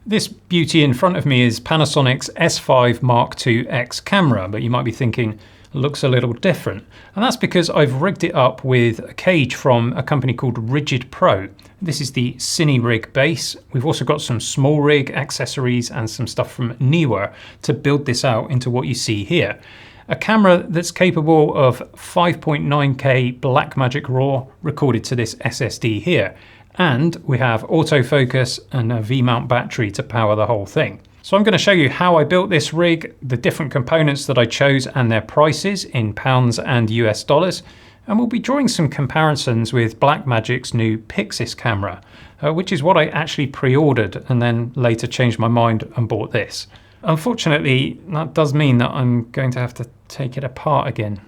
This beauty in front of me is Panasonic's S5iiX camera, but you might be thinking it looks a little different. And that's because I've rigged it up with a cage from a company called rigid.pro. This is the Cinerig base. We've also got some Smallrig accessories and some stuff from Neewer to build this out into what you see here. A camera that's capable of 5.9K Blackmagic RAW recorded to this SSD here. And we have autofocus and a V-mount battery to power the whole thing. So I'm going to show you how I built this rig, the different components that I chose and their prices in pounds and US dollars. And we'll be drawing some comparisons with Blackmagic's new Pyxis camera, which is what I actually pre-ordered and then later changed my mind and bought this. Unfortunately, that does mean that I'm going to have to take it apart again.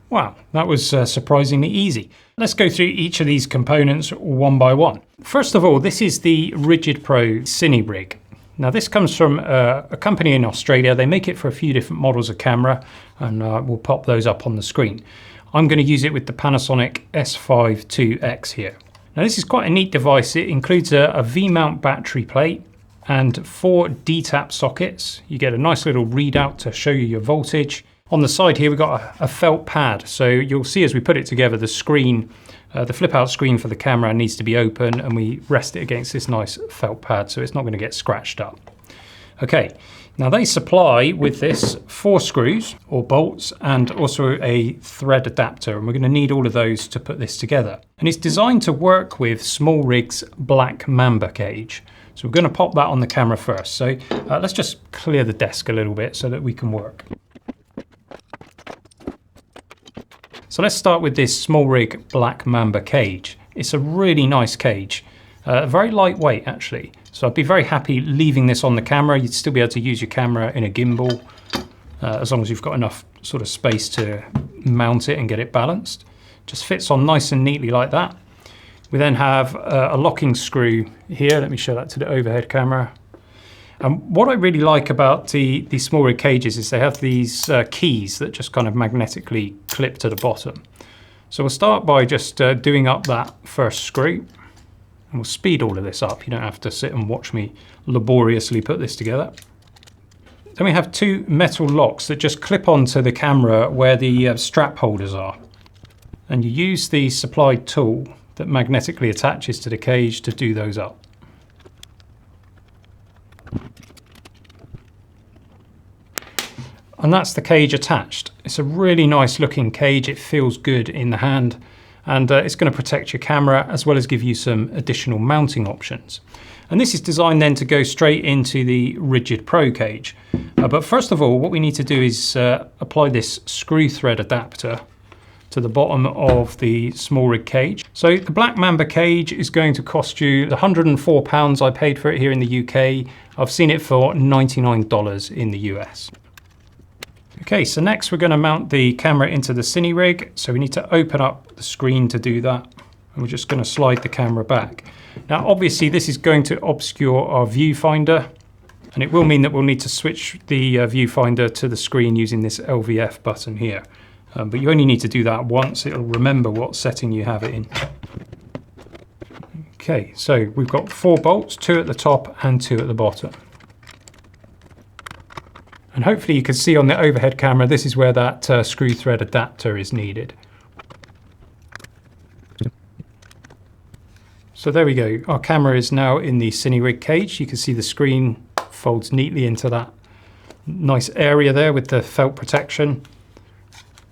Wow, that was surprisingly easy. Let's go through each of these components one by one. First of all, this is the rigid.pro Cinerig. Now this comes from a company in Australia. They make it for a few different models of camera, and we'll pop those up on the screen. I'm going to use it with the Panasonic S5iiX here. Now this is quite a neat device. It includes a V-mount battery plate and 4 D-tap sockets. You get a nice little readout to show you your voltage. On the side here, we've got a felt pad. So you'll see as we put it together, the screen, the flip out screen for the camera needs to be open, and we rest it against this nice felt pad so it's not going to get scratched up. Okay, now they supply with this 4 screws or bolts and also a thread adapter, and we're going to need all of those to put this together. And it's designed to work with Smallrig's black Mamba cage. So we're going to pop that on the camera first. So let's just clear the desk a little bit so that we can work. So let's start with this Smallrig Black Mamba cage. It's a really nice cage, very lightweight actually. So I'd be very happy leaving this on the camera. You'd still be able to use your camera in a gimbal as long as you've got enough sort of space to mount it and get it balanced. Just fits on nice and neatly like that. We then have a locking screw here. Let me show that to the overhead camera. And what I really like about the Smallrig cages is they have these keys that just kind of magnetically clip to the bottom. So we'll start by just doing up that first screw, and we'll speed all of this up. You don't have to sit and watch me laboriously put this together. Then we have 2 metal locks that just clip onto the camera where the strap holders are. And you use the supplied tool that magnetically attaches to the cage to do those up. And that's the cage attached. It's a really nice looking cage. It feels good in the hand, and it's going to protect your camera as well as give you some additional mounting options. And this is designed then to go straight into the rigid.pro cage. But first of all, what we need to do is apply this screw thread adapter to the bottom of the Smallrig cage. So the Black Mamba cage is going to cost you the £104 I paid for it here in the UK. I've seen it for $99 in the US. Okay, so next we're going to mount the camera into the Cinerig. So we need to open up the screen to do that. And we're just going to slide the camera back. Now obviously this is going to obscure our viewfinder, and it will mean that we'll need to switch the viewfinder to the screen using this LVF button here. But you only need to do that once. It'll remember what setting you have it in. Okay, so we've got 4 bolts, 2 at the top and 2 at the bottom. And hopefully you can see on the overhead camera, this is where that screw thread adapter is needed. So there we go. Our camera is now in the Cinerig cage. You can see the screen folds neatly into that nice area there with the felt protection.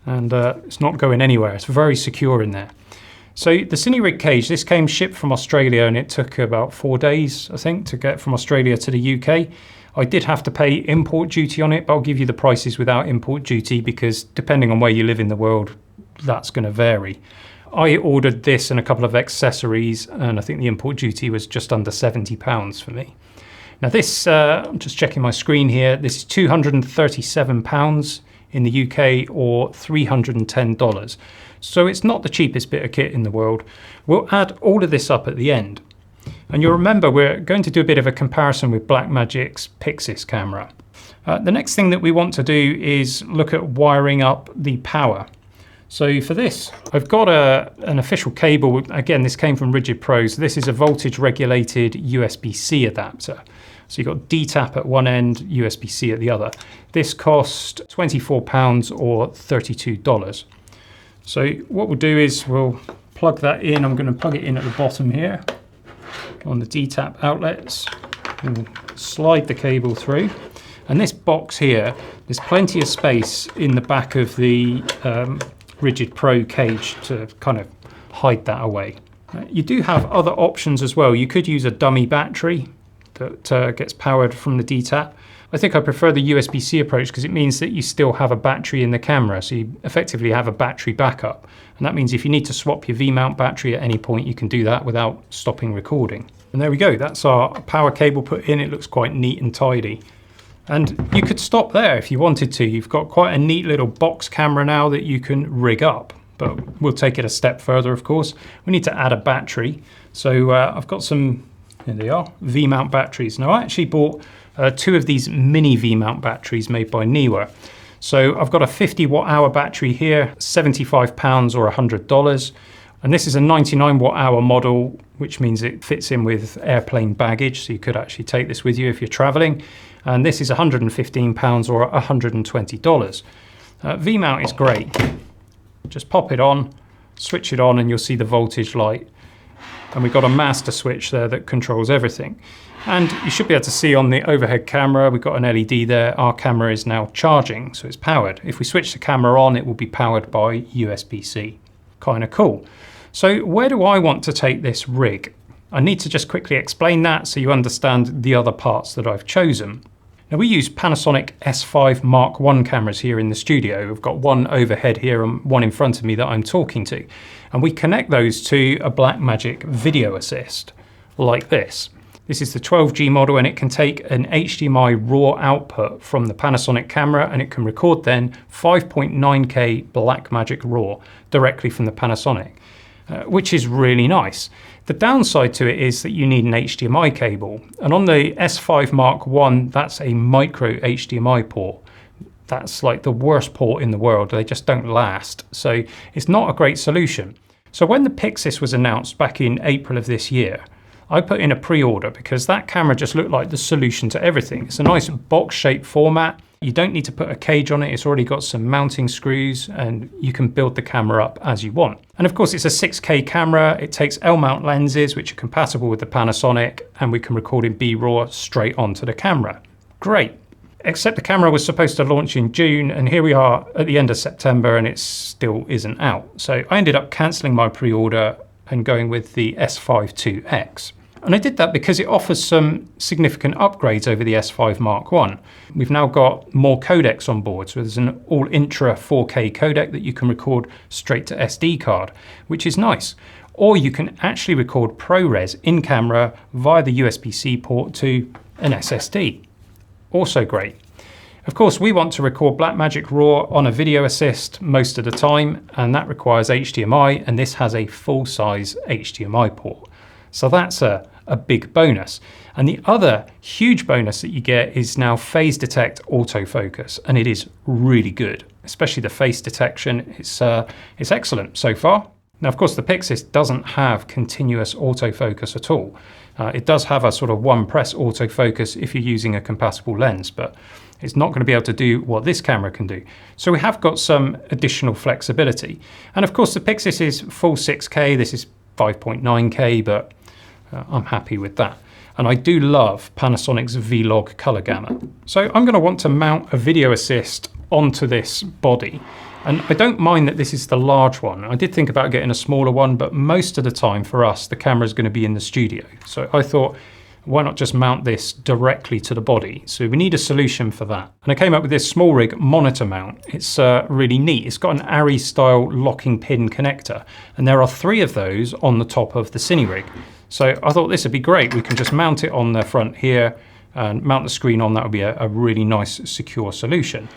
And it's not going anywhere. It's very secure in there. So the Cinerig cage, this came shipped from Australia, and it took about 4 days, I think, to get from Australia to the UK. I did have to pay import duty on it, but I'll give you the prices without import duty because depending on where you live in the world, that's going to vary. I ordered this and a couple of accessories, and I think the import duty was just under £70 for me. Now this, I'm just checking my screen here, this is £237 in the UK or $310. So it's not the cheapest bit of kit in the world. We'll add all of this up at the end. And you'll remember we're going to do a bit of a comparison with Blackmagic's Pyxis camera. The next thing that we want to do is look at wiring up the power. So for this, I've got an official cable. Again, this came from rigid.pro. So this is a voltage regulated USB-C adapter. So you've got DTAP at one end, USB-C at the other. This cost £24 or $32. So what we'll do is we'll plug that in. I'm going to plug it in at the bottom here on the DTAP outlets. We'll slide the cable through. And this box here, there's plenty of space in the back of the rigid.pro cage to kind of hide that away. You do have other options as well. You could use a dummy battery that gets powered from the DTAP. I think I prefer the USB-C approach because it means that you still have a battery in the camera, so you effectively have a battery backup. And that means if you need to swap your V-mount battery at any point, you can do that without stopping recording. And there we go, that's our power cable put in. It looks quite neat and tidy. And you could stop there if you wanted to. You've got quite a neat little box camera now that you can rig up, but we'll take it a step further, of course. We need to add a battery. So I've got some, here they are, V-mount batteries. Now I actually bought two of these mini V-mount batteries made by Neewer. So I've got a 50 watt-hour battery here, £75 or $100. And this is a 99 watt-hour model, which means it fits in with airplane baggage. So you could actually take this with you if you're traveling. And this is £115 or $120. V-mount is great. Just pop it on, switch it on, and you'll see the voltage light. And we've got a master switch there that controls everything. And you should be able to see on the overhead camera, we've got an LED there. Our camera is now charging, so it's powered. If we switch the camera on, it will be powered by USB-C. Kind of cool. So where do I want to take this rig? I need to just quickly explain that so you understand the other parts that I've chosen. Now we use Panasonic S5 Mark I cameras here in the studio. We've got one overhead here and one in front of me that I'm talking to. And we connect those to a Blackmagic Video Assist, like this. This is the 12G model and it can take an HDMI raw output from the Panasonic camera and it can record then 5.9K Blackmagic RAW directly from the Panasonic, which is really nice. The downside to it is that you need an HDMI cable. And on the S5 Mark I, that's a micro HDMI port. That's like the worst port in the world. They just don't last. So it's not a great solution. So when the Pyxis was announced back in April of this year, I put in a pre-order because that camera just looked like the solution to everything. It's a nice box-shaped format. You don't need to put a cage on it. It's already got some mounting screws and you can build the camera up as you want. And of course, it's a 6K camera. It takes L-mount lenses, which are compatible with the Panasonic, and we can record in B-RAW straight onto the camera. Great. Except the camera was supposed to launch in June, and here we are at the end of September and it still isn't out. So I ended up cancelling my pre-order and going with the S5iiX. And I did that because it offers some significant upgrades over the S5 Mark I. We've now got more codecs on board, so there's an all-intra 4K codec that you can record straight to SD card, which is nice. Or you can actually record ProRes in camera via the USB-C port to an SSD. Also great. Of course, we want to record Blackmagic RAW on a Video Assist most of the time, and that requires HDMI, and this has a full-size HDMI port. So that's a big bonus. And the other huge bonus that you get is now phase detect autofocus, and it is really good, especially the face detection. It's excellent so far. Now, of course, the Pyxis doesn't have continuous autofocus at all. It does have a sort of one-press autofocus if you're using a compatible lens, but it's not going to be able to do what this camera can do. So we have got some additional flexibility. And of course, the Pyxis is full 6K. This is 5.9K, but I'm happy with that. And I do love Panasonic's V-Log color gamut. So I'm going to want to mount a Video Assist onto this body. And I don't mind that this is the large one. I did think about getting a smaller one, but most of the time for us, the camera is going to be in the studio. So I thought, why not just mount this directly to the body? So we need a solution for that. And I came up with this Smallrig monitor mount. It's really neat. It's got an Arri style locking pin connector. And there are 3 of those on the top of the Cinerig. So I thought this would be great. We can just mount it on the front here and mount the screen on. That would be a really nice, secure solution.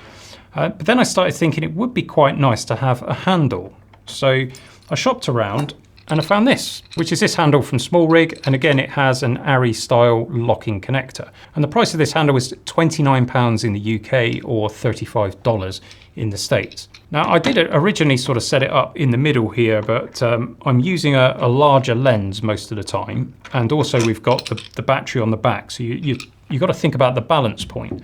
But then I started thinking it would be quite nice to have a handle. So I shopped around And I found this, which is this handle from Smallrig, and again it has an Arri style locking connector. And the price of this handle is £29 in the UK or $35 in the States. Now I did originally sort of set it up in the middle here, but I'm using a larger lens most of the time, and also we've got the battery on the back, so you've got to think about the balance point.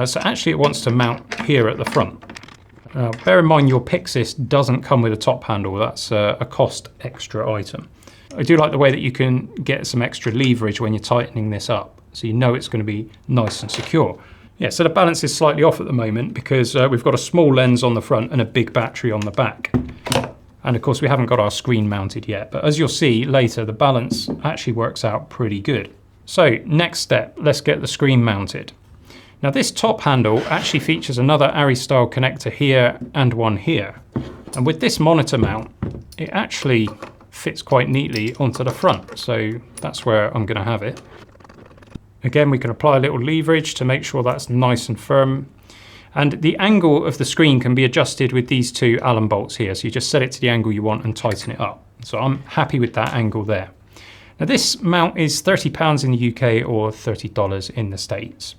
So actually it wants to mount here at the front. Bear in mind your Pyxis doesn't come with a top handle, that's a cost extra item. I do like the way that you can get some extra leverage when you're tightening this up, so you know it's going to be nice and secure. Yeah, so the balance is slightly off at the moment because we've got a small lens on the front and a big battery on the back. And of course we haven't got our screen mounted yet, but as you'll see later, the balance actually works out pretty good. So next step, let's get the screen mounted. Now this top handle actually features another Arri style connector here and one here. And with this monitor mount, it actually fits quite neatly onto the front. So that's where I'm going to have it. Again, we can apply a little leverage to make sure that's nice and firm. And the angle of the screen can be adjusted with these two Allen bolts here. So you just set it to the angle you want and tighten it up. So I'm happy with that angle there. Now this mount is £30 in the UK or $30 in the States.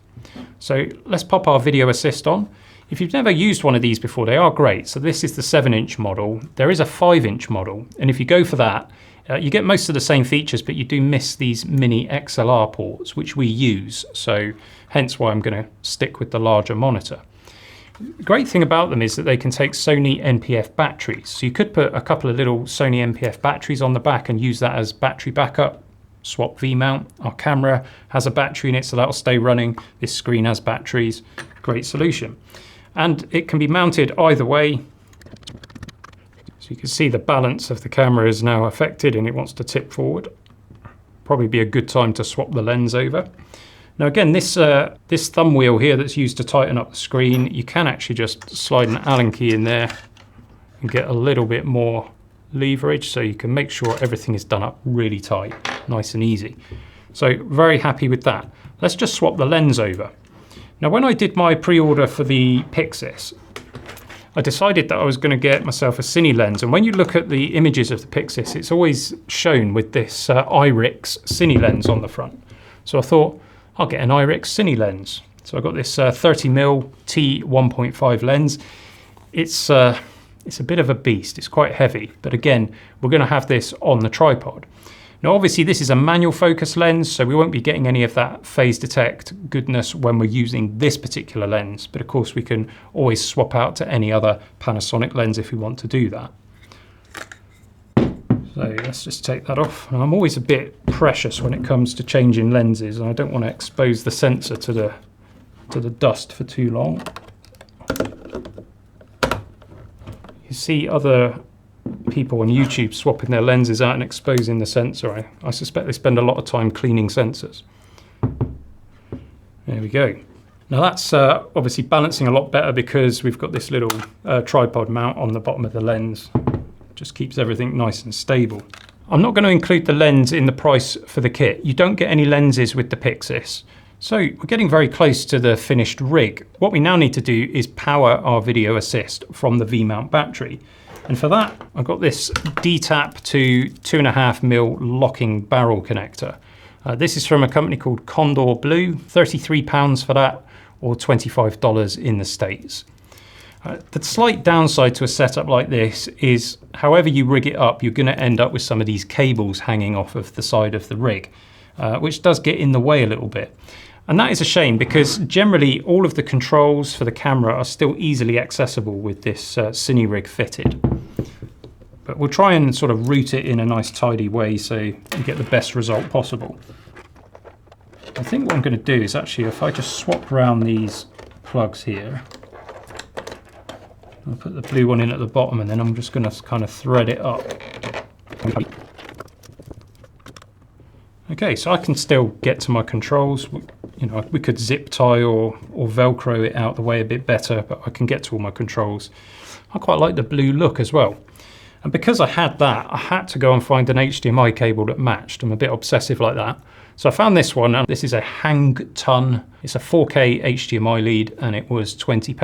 So let's pop our video assist on. If you've never used one of these before, they are great. So this is the 7-inch model. There is a 5-inch model. And if you go for that, you get most of the same features, but you do miss these mini XLR ports, which we use. So hence why I'm going to stick with the larger monitor. The great thing about them is that they can take Sony NPF batteries. So you could put a couple of little Sony NPF batteries on the back and use that as battery backup. Swap V-mount. Our camera has a battery in it, so that'll stay running. This screen has batteries. Great solution. And it can be mounted either way. So you can see the balance of the camera is now affected and it wants to tip forward. Probably be a good time to swap the lens over. Now again, this thumb wheel here that's used to tighten up the screen, you can actually just slide an Allen key in there and get a little bit more leverage, so you can make sure everything is done up really tight, nice and easy. So very happy with that. Let's just swap the lens over. Now when I did my pre-order for the Pyxis, I decided that I was going to get myself a Cine lens, and when you look at the images of the Pyxis, it's always shown with this SSD Cine lens on the front. So I thought I'll get an SSD Cine lens. So I got this 30mm T1.5 lens. It's a bit of a beast, it's quite heavy, but again, we're going to have this on the tripod. Now obviously this is a manual focus lens, so we won't be getting any of that phase detect goodness when we're using this particular lens, but of course we can always swap out to any other Panasonic lens if we want to do that. So let's just take that off. Now, I'm always a bit precious when it comes to changing lenses, and I don't want to expose the sensor to the dust for too long. You see other people on YouTube swapping their lenses out and exposing the sensor. I suspect they spend a lot of time cleaning sensors. There we go. Now that's obviously balancing a lot better because we've got this little tripod mount on the bottom of the lens. Just keeps everything nice and stable. I'm not going to include the lens in the price for the kit. You don't get any lenses with the Pyxis. So we're getting very close to the finished rig. What we now need to do is power our video assist from the V-mount battery. And for that, I've got this D-tap to 2.5mm locking barrel connector. This is from a company called Condor Blue, £33 for that, or $25 in the States. The slight downside to a setup like this is however you rig it up, you're going to end up with some of these cables hanging off of the side of the rig, which does get in the way a little bit. And that is a shame because generally all of the controls for the camera are still easily accessible with this Cinerig fitted. But we'll try and sort of route it in a nice tidy way so you get the best result possible. I think what I'm going to do is actually, if I just swap around these plugs here, I'll put the blue one in at the bottom and then I'm just going to kind of thread it up. Okay, so I can still get to my controls. You know, we could zip tie or Velcro it out the way a bit better, but I can get to all my controls. I quite like the blue look as well. And because I had that, I had to go and find an HDMI cable that matched. I'm a bit obsessive like that. So I found this one, and this is a HangTon. It's a 4K HDMI lead, and it was £20.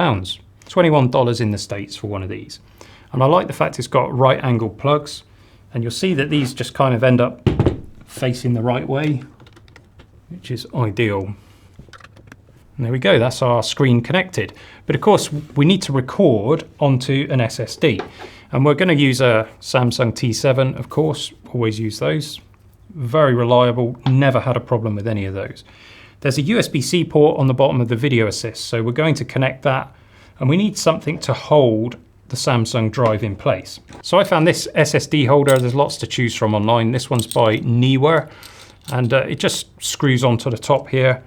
$21 in the States for one of these. And I like the fact it's got right angle plugs. And you'll see that these just kind of end up facing the right way, which is ideal. And there we go, that's our screen connected. But of course, we need to record onto an SSD. And we're going to use a Samsung T7, of course, always use those. Very reliable, never had a problem with any of those. There's a USB-C port on the bottom of the video assist, so we're going to connect that, and we need something to hold the Samsung drive in place. So I found this SSD holder, there's lots to choose from online. This one's by Neewer, and it just screws onto the top here.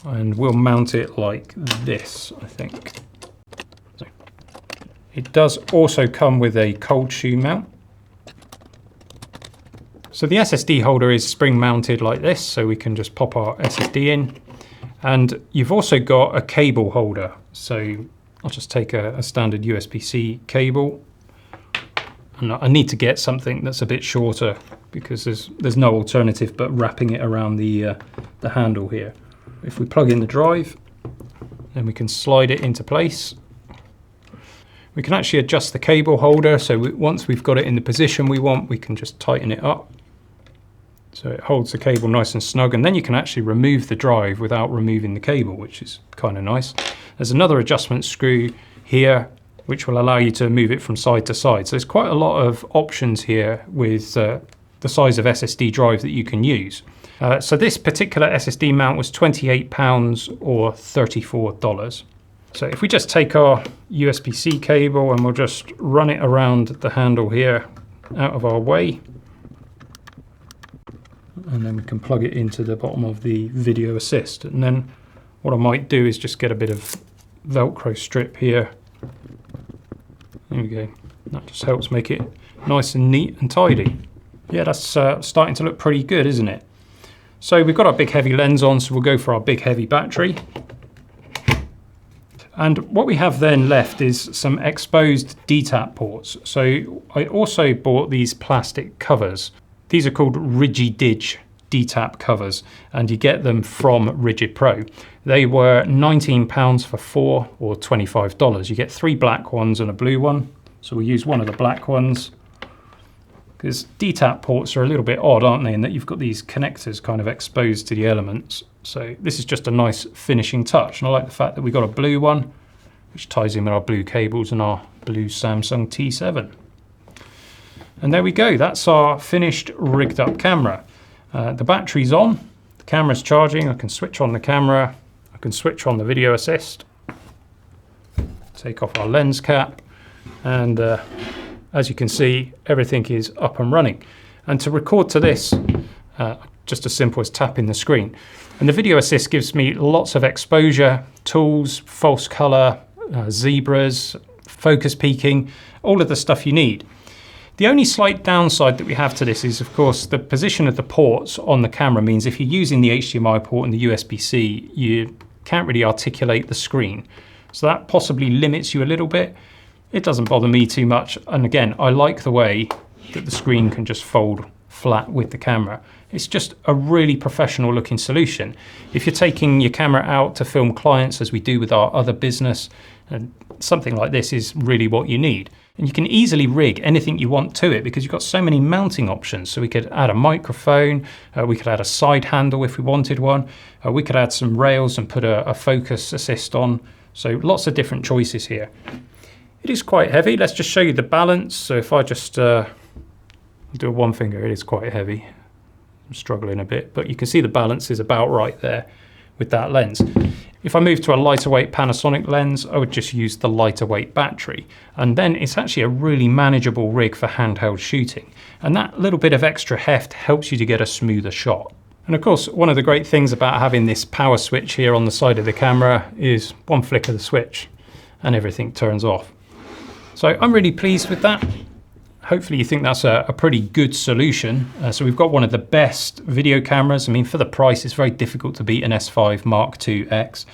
And we'll mount it like this, I think. So it does also come with a cold shoe mount. So the SSD holder is spring mounted like this, so we can just pop our SSD in. And you've also got a cable holder. So I'll just take a standard USB-C cable. And I need to get something that's a bit shorter because there's no alternative but wrapping it around the handle here. If we plug in the drive, then we can slide it into place. We can actually adjust the cable holder, so once we've got it in the position we want, we can just tighten it up. So it holds the cable nice and snug, and then you can actually remove the drive without removing the cable, which is kind of nice. There's another adjustment screw here, which will allow you to move it from side to side. So there's quite a lot of options here with the size of SSD drive that you can use. So this particular SSD mount was £28 or $34. So if we just take our USB-C cable and we'll just run it around the handle here out of our way. And then we can plug it into the bottom of the video assist. And then what I might do is just get a bit of Velcro strip here. There we go. That just helps make it nice and neat and tidy. Yeah, that's starting to look pretty good, isn't it? So we've got our big heavy lens on, so we'll go for our big heavy battery. And what we have then left is some exposed DTAP ports. So I also bought these plastic covers. These are called rigid DTAP covers, and you get them from rigid.pro. They were £19 for 4 or $25. You get 3 black ones and a blue one. So we'll use one of the black ones, because DTAP ports are a little bit odd, aren't they, in that you've got these connectors kind of exposed to the elements. So this is just a nice finishing touch. And I like the fact that we've got a blue one, which ties in with our blue cables and our blue Samsung T7. And there we go, that's our finished rigged up camera. The battery's on, the camera's charging, I can switch on the camera, I can switch on the video assist, take off our lens cap, and as you can see, everything is up and running. And to record to this, just as simple as tapping the screen. And the video assist gives me lots of exposure, tools, false color, zebras, focus peaking, all of the stuff you need. The only slight downside that we have to this is, of course, the position of the ports on the camera means if you're using the HDMI port and the USB-C, you can't really articulate the screen. So that possibly limits you a little bit. It doesn't bother me too much. And again, I like the way that the screen can just fold flat with the camera. It's just a really professional looking solution. If you're taking your camera out to film clients, as we do with our other business, and something like this is really what you need. And you can easily rig anything you want to it because you've got so many mounting options. So we could add a microphone, we could add a side handle if we wanted one, we could add some rails and put a focus assist on. So lots of different choices here. It is quite heavy. Let's just show you the balance. So if I just do a one finger, it is quite heavy. I'm struggling a bit, but you can see the balance is about right there with that lens. If I move to a lighter weight Panasonic lens, I would just use the lighter weight battery. And then it's actually a really manageable rig for handheld shooting. And that little bit of extra heft helps you to get a smoother shot. And of course, one of the great things about having this power switch here on the side of the camera is one flick of the switch and everything turns off. So I'm really pleased with that. Hopefully you think that's a pretty good solution. So we've got one of the best video cameras. I mean, for the price, it's very difficult to beat an S5 Mark IIX.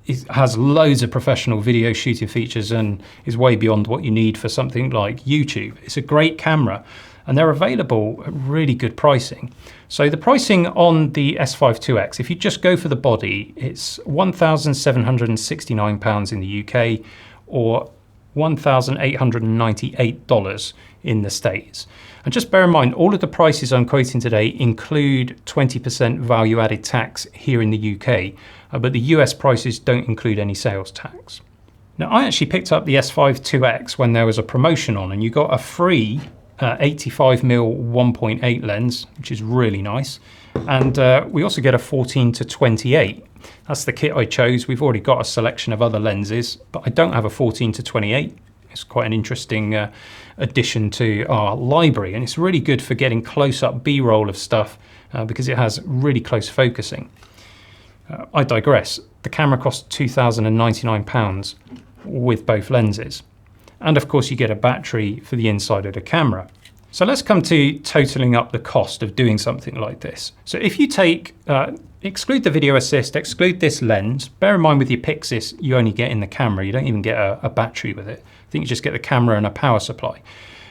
It has loads of professional video shooting features and is way beyond what you need for something like YouTube. It's a great camera and they're available at really good pricing. So the pricing on the S5 IIX, if you just go for the body, it's £1,769 in the UK or $1,898 in the States. And just bear in mind, all of the prices I'm quoting today include 20% value-added tax here in the UK, but the US prices don't include any sales tax. Now, I actually picked up the S5iiX when there was a promotion on, and you got a free 85mm 1.8 lens, which is really nice. And we also get a 14-28. That's the kit I chose. We've already got a selection of other lenses, but I don't have a 14-28. It's quite an interesting addition to our library, and it's really good for getting close-up B-roll of stuff because it has really close focusing. I digress. The camera costs £2,099 with both lenses. And of course you get a battery for the inside of the camera. So let's come to totaling up the cost of doing something like this. So if you take, exclude the video assist, exclude this lens, bear in mind with your Pyxis, you only get in the camera, you don't even get a battery with it. I think you just get the camera and a power supply.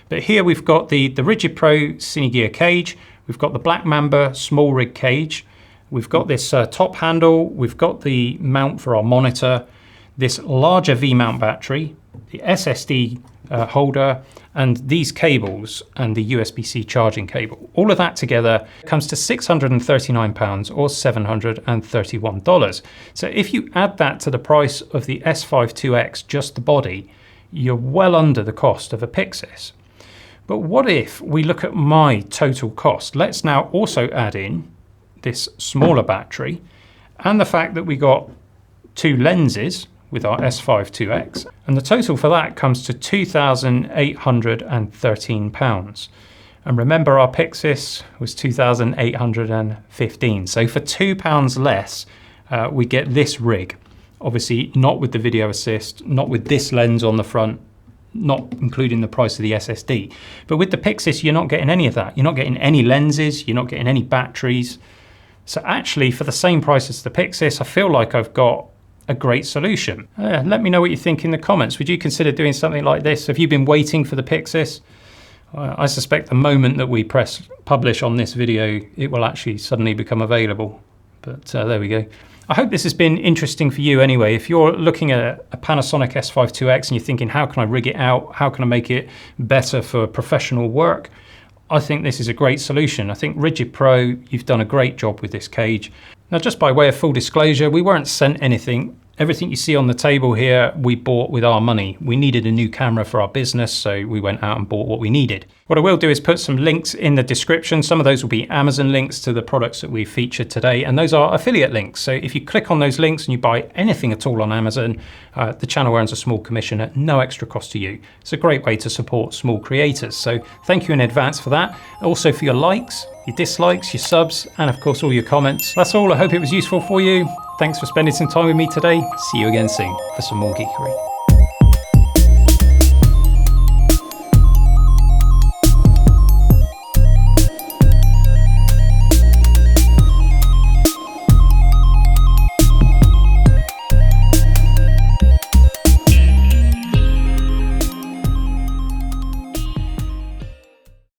But here we've got the rigid.pro Cinegear cage, we've got the Black Mamba Smallrig cage, we've got this top handle, we've got the mount for our monitor, this larger V-mount battery, the SSD holder, and these cables and the USB-C charging cable. All of that together comes to £639 or $731. So if you add that to the price of the S5iiX, just the body, you're well under the cost of a Pyxis. But what if we look at my total cost? Let's now also add in this smaller battery and the fact that we got two lenses with our S5iiX, and the total for that comes to £2,813. And remember, our Pyxis was £2,815. So for £2 less, we get this rig. Obviously not with the video assist, not with this lens on the front, not including the price of the SSD. But with the Pyxis, you're not getting any of that. You're not getting any lenses, you're not getting any batteries. So actually, for the same price as the Pyxis, I feel like I've got a great solution. Let me know what you think in the comments. Would you consider doing something like this? Have you been waiting for the Pyxis? I suspect the moment that we press publish on this video, it will actually suddenly become available. But there we go. I hope this has been interesting for you anyway. If you're looking at a Panasonic S5iiX and you're thinking, how can I rig it out? How can I make it better for professional work? I think this is a great solution. I think rigid.pro, you've done a great job with this cage. Now, just by way of full disclosure, we weren't sent anything. Everything you see on the table here, we bought with our money. We needed a new camera for our business, so we went out and bought what we needed. What I will do is put some links in the description. Some of those will be Amazon links to the products that we featured today, and those are affiliate links. So if you click on those links and you buy anything at all on Amazon, the channel earns a small commission at no extra cost to you. It's a great way to support small creators. So thank you in advance for that. Also for your likes, your dislikes, your subs, and of course all your comments. That's all. I hope it was useful for you. Thanks for spending some time with me today. See you again soon for some more geekery.